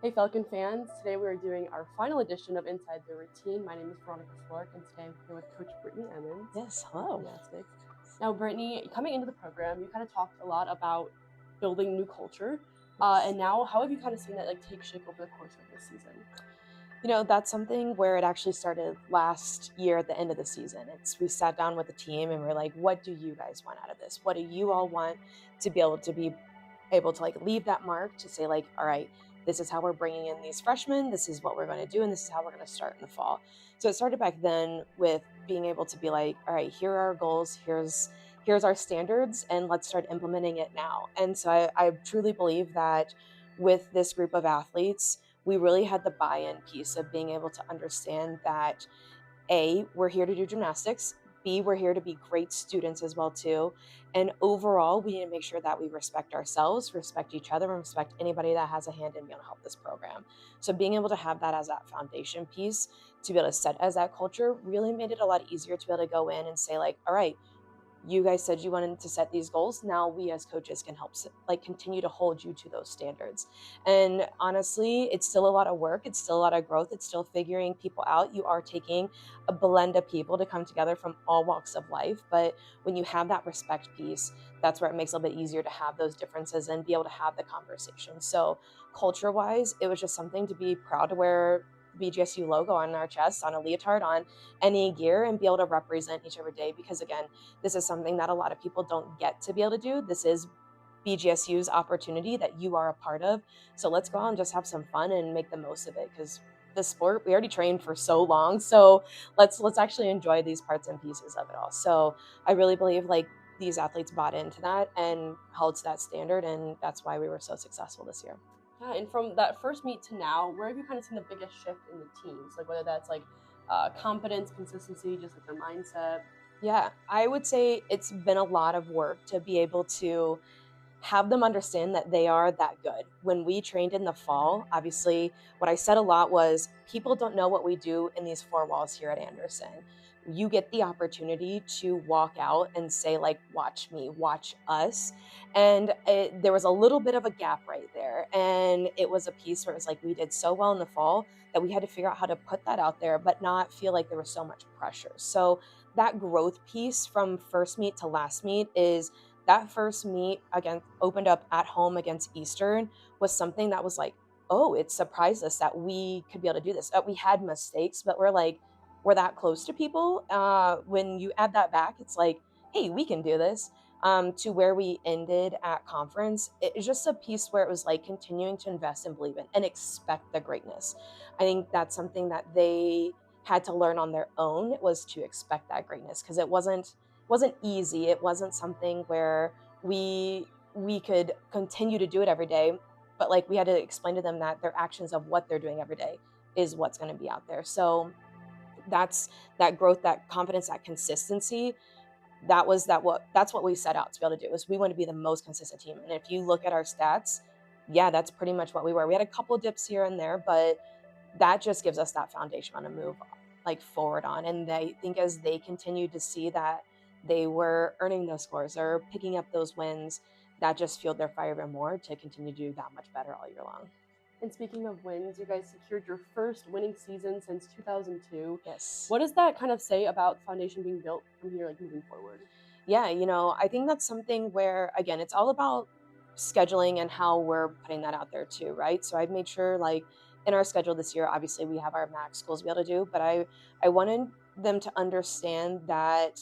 Hey Falcon fans, today we are doing our final edition of Inside the Routine. My name is Veronica Florek and today I'm here with Coach Brittney Emmons. Yes, hello. Gymnastics. Now Brittney, coming into the program, you kind of talked a lot about building new culture. Yes. And now how have you kind of seen that take shape over the course of this season? That's something where it actually started last year at the end of the season. We sat down with the team and we're like, what do you guys want out of this? What do you all want to be able to leave that mark to say all right, this is how we're bringing in these freshmen, this is what we're going to do, and this is how we're going to start in the fall. So it started back then with being able to be like, all right, here are our goals, here's our standards, and let's start implementing it now. And so I truly believe that with this group of athletes, we really had the buy-in piece of being able to understand that A, we're here to do gymnastics. B, we're here to be great students as well too. And overall, we need to make sure that we respect ourselves, respect each other, and respect anybody that has a hand in being able to help this program. So being able to have that as that foundation piece to be able to set as that culture really made it a lot easier to be able to go in and say all right, you guys said you wanted to set these goals. Now we as coaches can help continue to hold you to those standards. And honestly, it's still a lot of work. It's still a lot of growth. It's still figuring people out. You are taking a blend of people to come together from all walks of life. But when you have that respect piece, that's where it makes it a little bit easier to have those differences and be able to have the conversation. So culture wise, it was just something to be proud to wear BGSU logo on our chest, on a leotard, on any gear, and be able to represent each every day. Because again, this is something that a lot of people don't get to be able to do. This is BGSU's opportunity that you are a part of. So let's go out and just have some fun and make the most of it, because the sport, we already trained for so long. So let's actually enjoy these parts and pieces of it all. So I really believe these athletes bought into that and held to that standard, and that's why we were so successful this year. Yeah, and from that first meet to now, where have you kind of seen the biggest shift in the teams? Like whether that's confidence, consistency, just like their mindset. Yeah, I would say it's been a lot of work to be able to have them understand that they are that good. When we trained in the fall, obviously, what I said a lot was people don't know what we do in these four walls here at Anderson. You get the opportunity to walk out and say, watch me, watch us. And there was a little bit of a gap right there. And it was a piece where it was like we did so well in the fall that we had to figure out how to put that out there, but not feel like there was so much pressure. So that growth piece from first meet to last meet is that first meet again opened up at home against Eastern was something that was like, oh, it surprised us that we could be able to do this. We had mistakes, but we're that close to people. When you add that back, it's like, hey, we can do this. To where we ended at conference, it's just a piece where it was like continuing to invest and believe in and expect the greatness. I think that's something that they had to learn on their own, was to expect that greatness, because it wasn't easy. It wasn't something where we could continue to do it every day, but we had to explain to them that their actions of what they're doing every day is what's going to be out there. So that's that growth, that confidence, that consistency. That's what we set out to be able to do, is we want to be the most consistent team. And if you look at our stats, yeah, that's pretty much what we were. We had a couple dips here and there, but that just gives us that foundation on to move forward on. And I think as they continued to see that they were earning those scores or picking up those wins, that just fueled their fire even more to continue to do that much better all year long. And speaking of wins, you guys secured your first winning season since 2002. Yes. What does that kind of say about the foundation being built from here, moving forward? Yeah, I think that's something where, again, it's all about scheduling and how we're putting that out there too, right? So I've made sure, in our schedule this year, obviously we have our max schools to be able to do, but I wanted them to understand that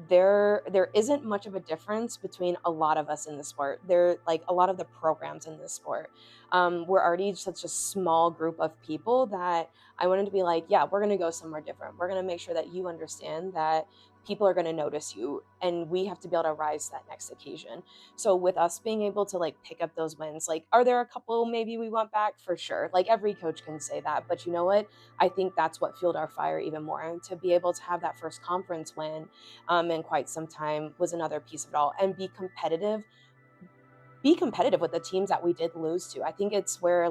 there isn't much of a difference between a lot of us in the sport. There, a lot of the programs in this sport, we're already such a small group of people that I wanted to be like, yeah, we're going to go somewhere different. We're going to make sure that you understand that people are going to notice you, and we have to be able to rise to that next occasion. So with us being able to pick up those wins, are there a couple maybe we want back? For sure. Every coach can say that, but you know what? I think that's what fueled our fire even more. And to be able to have that first conference win in quite some time was another piece of it all. And be competitive with the teams that we did lose to. I think it's where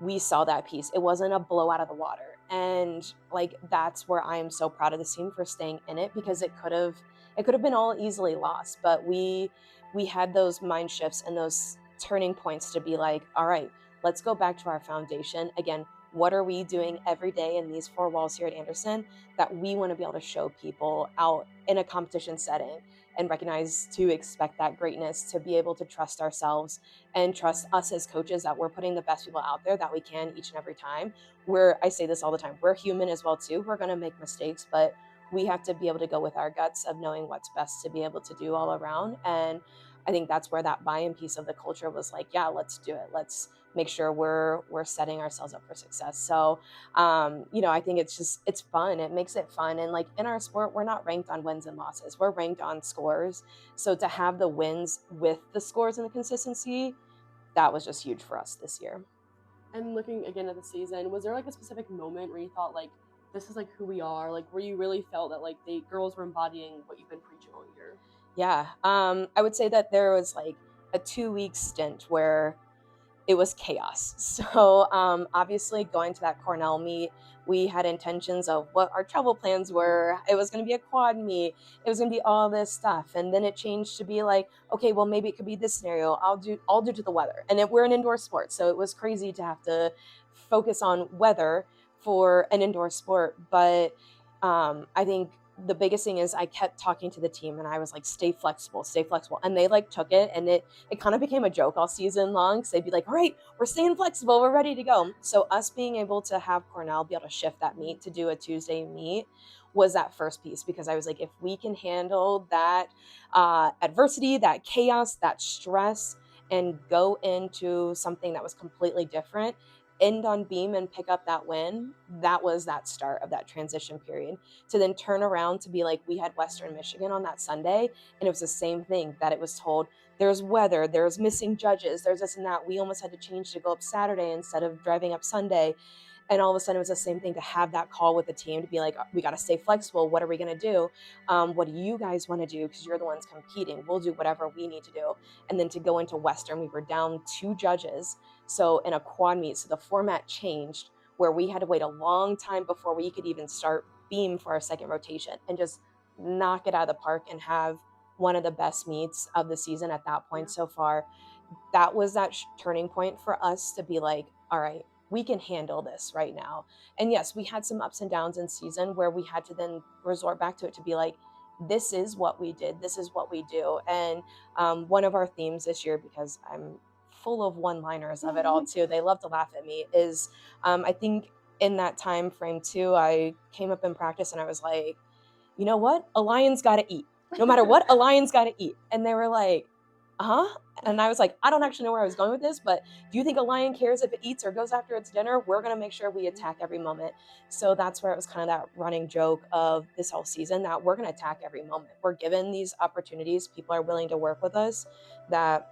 we saw that piece. It wasn't a blow out of the water. And that's where I am so proud of the team for staying in it, because it could have been all easily lost. But we had those mind shifts and those turning points to be like, all right, let's go back to our foundation. Again, what are we doing every day in these four walls here at Anderson that we want to be able to show people out in a competition setting and recognize to expect that greatness, to be able to trust ourselves and trust us as coaches that we're putting the best people out there that we can each and every time. I say this all the time, we're human as well too. We're going to make mistakes, but we have to be able to go with our guts of knowing what's best to be able to do all around. And I think that's where that buy-in piece of the culture was like, yeah, let's do it. Let's make sure we're setting ourselves up for success. So, I think it's fun. It makes it fun. And like in our sport, we're not ranked on wins and losses. We're ranked on scores. So to have the wins with the scores and the consistency, that was just huge for us this year. And looking again at the season, was there like a specific moment where you thought like, this is like who we are, like where you really felt that like the girls were embodying what you've been preaching all year? Yeah. I would say that there was like a 2-week stint where it was chaos. So obviously going to that Cornell meet, we had intentions of what our travel plans were. It was going to be a quad meet. It was going to be all this stuff. And then it changed to be like, okay, well, maybe it could be this scenario. All due to the weather. And we're an indoor sport. So it was crazy to have to focus on weather for an indoor sport. But I think the biggest thing is I kept talking to the team and I was like, stay flexible, stay flexible. And they like took it, and it kind of became a joke all season long. Because they'd be like, all right, we're staying flexible, we're ready to go. So us being able to have Cornell be able to shift that meet to do a Tuesday meet was that first piece, because I was like, if we can handle that adversity, that chaos, that stress, and go into something that was completely different, end on beam and pick up that win, that was that start of that transition period. To then turn around to be like, we had Western Michigan on that Sunday, and it was the same thing, that it was told there's weather, there's missing judges, there's this and that. We almost had to change to go up Saturday instead of driving up Sunday. And all of a sudden it was the same thing, to have that call with the team to be like, we got to stay flexible. What are we going to do? What do you guys want to do? Because you're the ones competing. We'll do whatever we need to do. And then to go into Western, we were down 2 judges. So in a quad meet, so the format changed where we had to wait a long time before we could even start beam for our second rotation, and just knock it out of the park and have one of the best meets of the season at that point so far. That was that turning point for us to be like, all right, we can handle this right now. And yes, we had some ups and downs in season where we had to then resort back to it to be like, this is what we did, this is what we do. And one of our themes this year, because I'm full of one-liners of it all too, they love to laugh at me, is I think in that time frame too, I came up in practice and I was like, you know what, a lion's got to eat. No matter what, a lion's got to eat. And they were like, uh-huh. And I was like, I don't actually know where I was going with this, but do you think a lion cares if it eats or goes after its dinner? We're going to make sure we attack every moment. So that's where it was kind of that running joke of this whole season, that we're going to attack every moment. We're given these opportunities. People are willing to work with us, that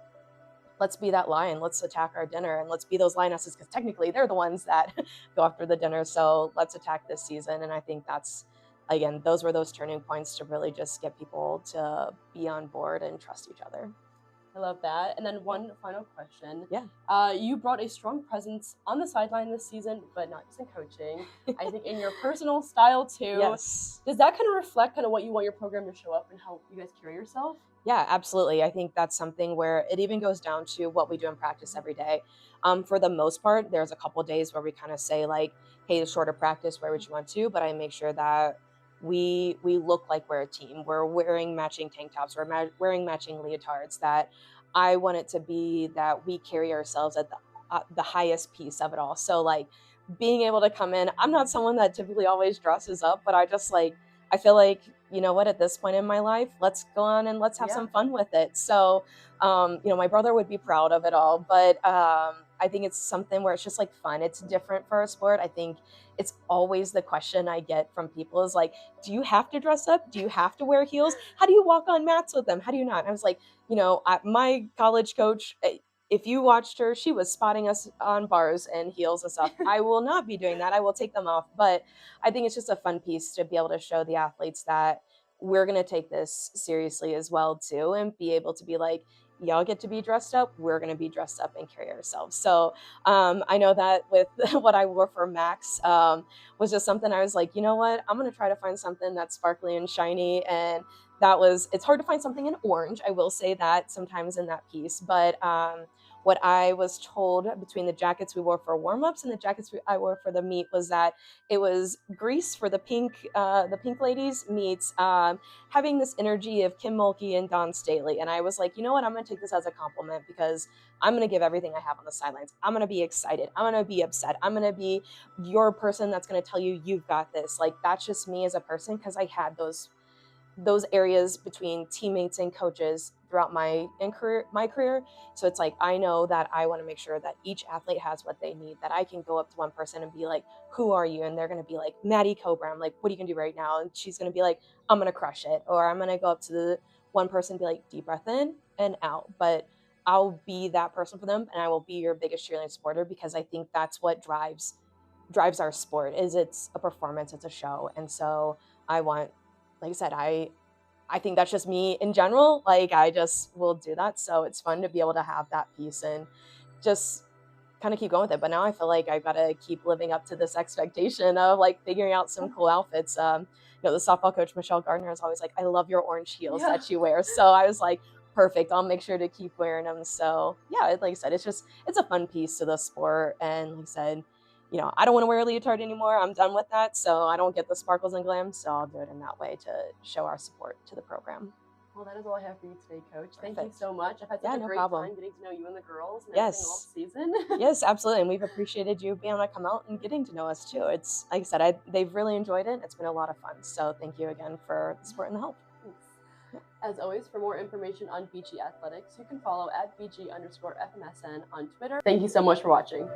let's be that lion. Let's attack our dinner, and let's be those lionesses, because technically they're the ones that go after the dinner. So let's attack this season. And I think that's, again, those were those turning points to really just get people to be on board and trust each other. I love that. And then one final question. Yeah. You brought a strong presence on the sideline this season, but not just in coaching. I think in your personal style too. Yes. Does that kind of reflect kind of what you want your program to show up and how you guys carry yourself? Yeah, absolutely. I think that's something where it even goes down to what we do in practice every day. For the most part, there's a couple days where we kind of say like, hey, shorter practice, where would you want to? But I make sure that we look like we're a team. We're wearing matching tank tops. We're wearing matching leotards. That I want it to be that we carry ourselves at the highest piece of it all. So like being able to come in, I'm not someone that typically always dresses up, but I feel like, you know what, at this point in my life, let's go on and let's have some fun with it. So, my brother would be proud of it all, but I think it's something where it's just like fun. It's different for our sport. I think it's always the question I get from people is like, do you have to dress up? Do you have to wear heels? How do you walk on mats with them? How do you not? And I was like, my college coach, if you watched her, she was spotting us on bars and heels and stuff. I will not be doing that. I will take them off. But I think it's just a fun piece to be able to show the athletes that we're going to take this seriously as well too, and be able to be like, y'all get to be dressed up, we're going to be dressed up and carry ourselves. So I know that with what I wore for Max was just something I was like, you know what, I'm going to try to find something that's sparkly and shiny. And it's hard to find something in orange, I will say that sometimes in that piece, but what I was told between the jackets we wore for warm-ups and the jackets I wore for the meet was that it was Grease for the pink ladies meets having this energy of Kim Mulkey and Dawn Staley. And I was like, you know what, I'm going to take this as a compliment because I'm going to give everything I have on the sidelines. I'm going to be excited. I'm going to be upset. I'm going to be your person that's going to tell you you've got this. Like, that's just me as a person, because I had those areas between teammates and coaches throughout my career. So it's like, I know that I want to make sure that each athlete has what they need, that I can go up to one person and be like, who are you? And they're going to be like, Maddie Cobra. I'm like, what are you going to do right now? And she's going to be like, I'm going to crush it. Or I'm going to go up to the one person and be like, deep breath in and out. But I'll be that person for them, and I will be your biggest cheerleading supporter, because I think that's what drives our sport. Is it's a performance, it's a show. And so I want, like I said, I think that's just me in general. Like, I just will do that. So it's fun to be able to have that piece and just kind of keep going with it. But now I feel like I've got to keep living up to this expectation of like figuring out some cool outfits. The softball coach, Michelle Gardner, is always like, I love your orange heels that you wear. So I was like, perfect, I'll make sure to keep wearing them. So yeah, like I said, it's a fun piece to the sport. And like I said, I don't want to wear a leotard anymore. I'm done with that. So I don't get the sparkles and glam. So I'll do it in that way to show our support to the program. Well, that is all I have for you today, Coach. Thank you so much. I've had such a great time getting to know you and the girls and everything all season. Yes, absolutely. And we've appreciated you being able to come out and getting to know us too. It's, like I said, they've really enjoyed it. It's been a lot of fun. So thank you again for the support and the help. Thanks. As always, for more information on BG Athletics, you can follow at BG_FMSN on Twitter. Thank you so much for watching.